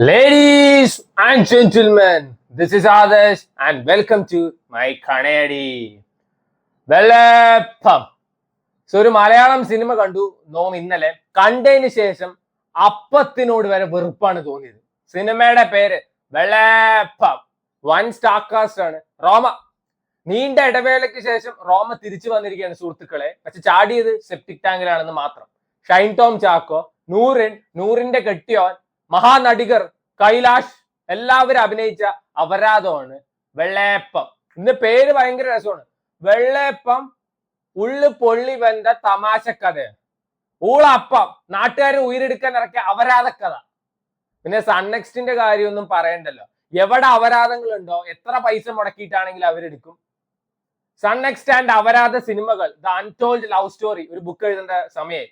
Ladies and gentlemen, this is Adarsh and welcome to my Kanayadi. Vellappam. So ഒരു Malayalam cinema കണ്ടു ഇന്നലെ. കണ്ടതിന് ശേഷം അപ്പത്തിനോട് വരെ വെറുപ്പാണ് തോന്നിയത്. സിനിമയുടെ പേര് വെള്ളപ്പം. വൺ സ്റ്റാർ കാസ്റ്റ് ആണ്. റോമ. നീണ്ട ഇടവേളയ്ക്ക് ശേഷം റോമ തിരിച്ചു വന്നിരിക്കുകയാണ് സുഹൃത്തുക്കളെ. പക്ഷെ ചാടിയത് സെപ്റ്റിക് ടാങ്കിലാണെന്ന് മാത്രം. ഷൈൻ ടോം ചാക്കോ, നൂറിന്റെ കെട്ടിയോൻ, മഹാനടികർ, കൈലാഷ് എല്ലാവരും അഭിനയിച്ച അപരാധമാണ് വെള്ളയപ്പം. ഇന്ന് പേര് ഭയങ്കര രസമാണ്. വെള്ളയപ്പം ഉള്ളു പൊള്ളി വെന്ത തമാശ കഥ. ഊളപ്പം നാട്ടുകാരെ ഉയരെടുക്കാൻ ഇറക്കിയ അപരാധ കഥ. പിന്നെ സൺനെക്സ്റ്റിന്റെ കാര്യമൊന്നും പറയണ്ടല്ലോ. എവിടെ അപരാധങ്ങളുണ്ടോ എത്ര പൈസ മുടക്കിയിട്ടാണെങ്കിലും അവരെടുക്കും. സൺനെക്സ്റ്റ് ആൻഡ് അപരാധ സിനിമകൾ, ദ അൺടോൾഡ് ലവ് സ്റ്റോറി, ഒരു ബുക്ക് എഴുതേണ്ട സമയമായി.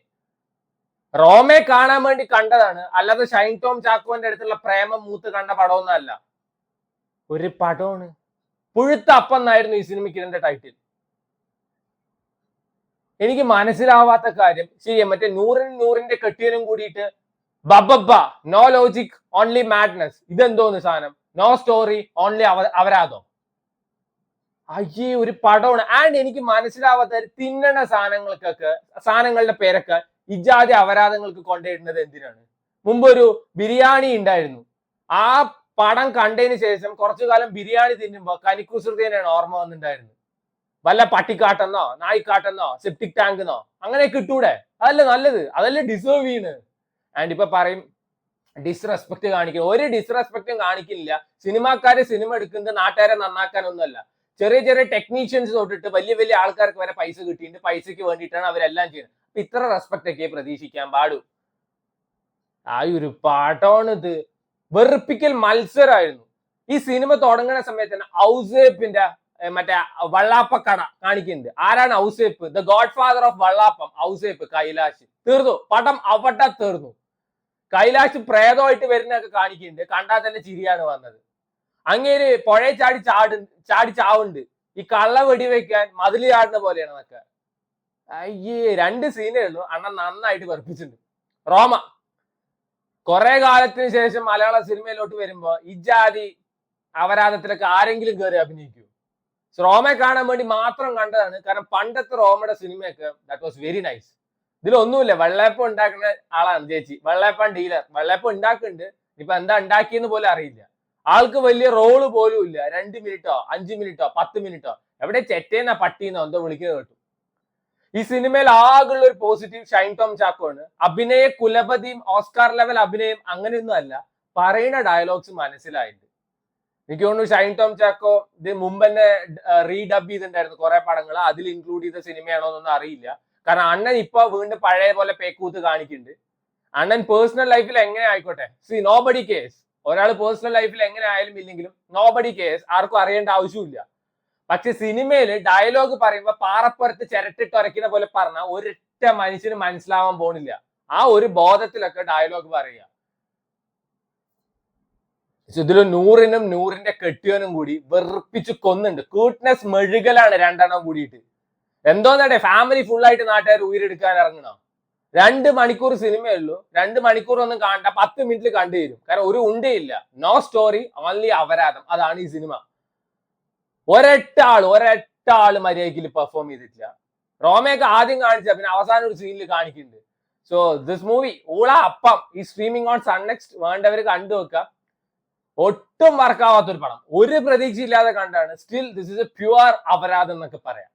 റോമയെ കാണാൻ വേണ്ടി കണ്ടതാണ്, അല്ലാതെ ഷൈൻ ടോം ചാക്കോന്റെ അടുത്തുള്ള പ്രേമം മൂത്ത് കണ്ട പടമൊന്നും അല്ല. ഒരു പടമാണ്. പുഴുത്ത അപ്പം എന്നായിരുന്നു ഈ സിനിമയ്ക്ക് ഇതിന്റെ ടൈറ്റിൽ. എനിക്ക് മനസ്സിലാവാത്ത കാര്യം, ശരി മറ്റേ നൂറിന്റെ കെട്ടിയനും കൂടിയിട്ട് ബബബ്ബ, നോ ലോജിക് ഓൺലി മാഡ്നസ്, ഇതെന്തോന്ന് സാധനം, നോ സ്റ്റോറി ഓൺലി അപരാധം. അയ്യേ ഒരു പടമാണ്. ആൻഡ് എനിക്ക് മനസ്സിലാവാത്ത തിന്നണ സാധനങ്ങളുടെ പേരൊക്കെ ഇജാതി അപരാധങ്ങൾക്ക് കൊണ്ടുവരുന്നത് എന്തിനാണ്? മുമ്പ് ഒരു ബിരിയാണി ഉണ്ടായിരുന്നു. ആ പടം കണ്ടതിന് ശേഷം കുറച്ചു കാലം ബിരിയാണി തിന്നുമ്പോ കനിക്കുസൃതിയാണ് ഓർമ്മ വന്നിട്ടുണ്ടായിരുന്നു. വല്ല പട്ടിക്കാട്ടെന്നോ നായിക്കാട്ടെന്നോ സെപ്റ്റിക് ടാങ്കെന്നോ അങ്ങനെ കിട്ടൂടെ? അതല്ലേ നല്ലത്, അതല്ലേ ഡിസേർവ് ചെയ്യുന്നത്. ആൻഡ് ഇപ്പൊ പറയും ഡിസ്റെസ്പെക്ട് കാണിക്കുക. ഒരു ഡിസ്റെസ്പെക്റ്റും കാണിക്കില്ല. സിനിമാക്കാര് സിനിമ എടുക്കുന്നത് നാട്ടുകാരെ നന്നാക്കാനൊന്നുമല്ല. ചെറിയ ചെറിയ ടെക്നീഷ്യൻസ് തൊട്ടിട്ട് വലിയ വലിയ ആൾക്കാർക്ക് വരെ പൈസ കിട്ടിയിട്ട് പൈസക്ക് വേണ്ടിയിട്ടാണ് അവരെല്ലാം ചെയ്യുന്നത്. ഇത്ര റെസ്പെക്ട് ഒക്കെ പ്രതീക്ഷിക്കാൻ പാടൂ. ആ ഒരു പാട്ടാണ് ഇത്. വെറുപ്പിക്കൽ മത്സരമായിരുന്നു. ഈ സിനിമ തുടങ്ങുന്ന സമയത്ത് തന്നെ ഔസേപ്പിന്റെ മറ്റേ വള്ളാപ്പക്കട കാണിക്കുന്നുണ്ട്. ആരാണ് Ouseppu? The god father of വള്ളാപ്പം, ഔസേപ്പ്. കൈലാഷ്. തീർന്നു പടം അവിടെ തീർന്നു. കൈലാഷ് പ്രേതമായിട്ട് വരുന്നതൊക്കെ കാണിക്കുന്നുണ്ട്. കണ്ടാൽ തന്നെ ചിരിയാണ് വന്നത്. അങ്ങേര് പുഴയെ ചാടി ചാവുണ്ട്. ഈ കള്ള വെടിവെക്കാൻ മതില് ചാടുന്ന പോലെയാണ് അതൊക്കെ. അയ്യേ രണ്ട് സീനേ ഉള്ളൂ. അണ്ണൻ നന്നായിട്ട് വെറുപ്പിച്ചിട്ടുണ്ട്. റോമ കുറെ കാലത്തിന് ശേഷം മലയാള സിനിമയിലോട്ട് വരുമ്പോ ഇജാതി അപരാധത്തിലൊക്കെ ആരെങ്കിലും കയറി അഭിനയിക്കൂ? റോമയെ കാണാൻ വേണ്ടി മാത്രം കണ്ടതാണ്. കാരണം പണ്ടത്തെ റോമയുടെ സിനിമയൊക്കെ ദാറ്റ് വാസ് വെരി നൈസ്. ഇതിലൊന്നുമില്ല. വെള്ളയപ്പം ഉണ്ടാക്കുന്ന ആളാണ് ചേച്ചി. വെള്ളയപ്പം ഡീലർ. വെള്ളയപ്പം ഉണ്ടാക്കുന്നുണ്ട്. ഇപ്പൊ എന്താ ഉണ്ടാക്കിയെന്ന് പോലും അറിയില്ല. ആൾക്ക് വലിയ റോള് പോലും ഇല്ല. 2 മിനിറ്റോ 5 മിനിറ്റോ 10 മിനിറ്റോ. എവിടെ ചെറ്റേന്നാ പട്ടീന്നോ എന്തോ വിളിക്കുന്നത് കേട്ടു. ഈ സിനിമയിൽ ആകെയുള്ള ഒരു പോസിറ്റീവ് ഷൈൻ ടോം ചാക്കോ ആണ്. അഭിനയ കുലപതിയും ഓസ്കാർ ലെവൽ അഭിനയം അങ്ങനെയൊന്നും അല്ല. പറയുന്ന ഡയലോഗ്സ് മനസ്സിലായിട്ടുണ്ട്. എനിക്ക് തോന്നുന്നു ഷൈൻ ടോം ചാക്കോ ഇത് മുമ്പ് തന്നെ റീഡബ് ചെയ്തിട്ടുണ്ടായിരുന്നു കുറെ പടങ്ങൾ. അതിൽ ഇൻക്ലൂഡ് ചെയ്ത സിനിമയാണോ എന്നൊന്നും അറിയില്ല. കാരണം അണ്ണൻ ഇപ്പൊ വീണ്ടും പഴയ പോലെ പേക്കൂത്ത് കാണിക്കുന്നുണ്ട്. അണ്ണൻ പേഴ്സണൽ ലൈഫിൽ എങ്ങനെ ആയിക്കോട്ടെ, സി നോബഡി കേസ്. ഒരാൾ പേഴ്സണൽ ലൈഫിൽ എങ്ങനെ ആയാലും ഇല്ലെങ്കിലും നോബഡി കേസ്, ആർക്കും അറിയേണ്ട ആവശ്യമില്ല. പക്ഷെ സിനിമയിൽ ഡയലോഗ് പറയുമ്പോ പാറപ്പുറത്ത് ചിരട്ടിട്ട് ഉരയ്ക്കുന്ന പോലെ പറഞ്ഞ ഒരൊറ്റ മനുഷ്യന് മനസ്സിലാവാൻ പോണില്ല. ആ ഒരു ബോധത്തിലൊക്കെ ഡയലോഗ് പറയുക. ഇതിൽ നൂറിന്റെ കെട്ടിയവനും കൂടി വെറുപ്പിച്ച് കൊന്നുണ്ട്. ക്യൂട്ട്നെസ് മെഴുകലാണ് രണ്ടെണ്ണം കൂടിയിട്ട്. എന്തോന്നേ ഫാമിലി ഫുള്ളായിട്ട് നാട്ടുകാർ ഉയരെടുക്കാൻ ഇറങ്ങണോ? 2 മണിക്കൂർ സിനിമയുള്ളൂ. 2 മണിക്കൂർ ഒന്നും കാണണ്ട, 10 മിനിറ്റിൽ കണ്ടു തരും. കാരണം ഒരു ഉണ്ടയില്ല. നോ സ്റ്റോറി ഓൺലി അപരാധം. അതാണ് ഈ സിനിമ. ഒരൊറ്റ ആള് മര്യാദയ്ക്ക് പെർഫോം ചെയ്തിട്ടില്ല. റോമയൊക്കെ ആദ്യം കാണിച്ച പിന്നെ അവസാനം ഒരു സീനിൽ കാണിക്കുന്നുണ്ട്. സോ ദിസ് മൂവി ഊള അപ്പം ഈ സ്ട്രീമിംഗ് ഓൺ സൺനെക്സ്റ്റ്. വേണ്ടവർ കണ്ടു വെക്കുക. ഒട്ടും വർക്കാവാത്തൊരു പടം. ഒരു പ്രതീക്ഷയില്ലാതെ കണ്ടാണ്. Still this is a pure അപരാധം എന്നൊക്കെ പറയാം.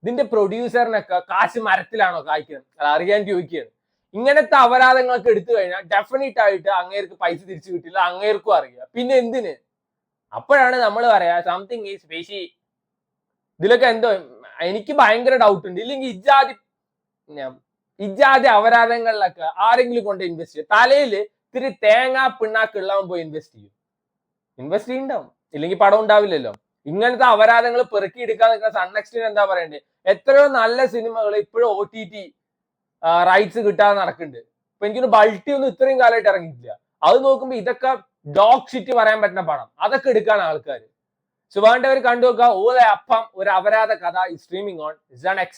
ഇതിന്റെ പ്രൊഡ്യൂസറിനൊക്കെ കാശ് മരത്തിലാണോ കായ്ക്കുന്നത്? അത് അറിയാൻ ചോദിക്കുകയാണ്. ഇങ്ങനത്തെ അപരാധങ്ങളൊക്കെ എടുത്തു കഴിഞ്ഞാൽ ഡെഫിനറ്റ് ആയിട്ട് അങ്ങേർക്ക് പൈസ തിരിച്ചു കിട്ടില്ല. അങ്ങേർക്കും അറിയാം. പിന്നെ എന്തിന്? അപ്പോഴാണ് നമ്മൾ പറയാ സംതിങ് ഈസ് ഫിഷി. ഇതിലൊക്കെ എന്തോ എനിക്ക് ഭയങ്കര ഡൗട്ട് ഉണ്ട്. ഇല്ലെങ്കിൽ ഇജാതി അപരാധങ്ങളിലൊക്കെ ആരെങ്കിലും കൊണ്ട് ഇൻവെസ്റ്റ് ചെയ്യും. തലയിൽ ഇത്തിരി തേങ്ങാ പിണ്ണാക്കുള്ളവൻ പോയി ഇൻവെസ്റ്റ് ചെയ്യുന്നുണ്ടാവും. ഇല്ലെങ്കിൽ പടം ഉണ്ടാവില്ലല്ലോ. ഇങ്ങനത്തെ അപരാധങ്ങൾ പെറുക്കിയെടുക്കാൻ നിൽക്കുന്ന സൺനെക്സ്റ്റിന് എന്താ പറയണ്ടേ? എത്രയോ നല്ല സിനിമകൾ ഇപ്പോഴും OTT റൈറ്റ്സ് കിട്ടാതെ നടക്കുന്നുണ്ട്. ഇപ്പൊ എനിക്കൊന്ന് ബൾട്ടി ഒന്നും ഇത്രയും കാലമായിട്ട് ഇറങ്ങിയിട്ടില്ല. അത് നോക്കുമ്പോ ഇതൊക്കെ ഡോഗ് ഷിറ്റ് പറയാൻ പറ്റുന്ന പടം. അതൊക്കെ എടുക്കാൻ ആൾക്കാർ. സോ വേണ്ടവർ കണ്ടു നോക്കുക. ഓ അപ്പം ഒരു അപരാധ കഥ സ്ട്രീമിംഗ് ഓൺ.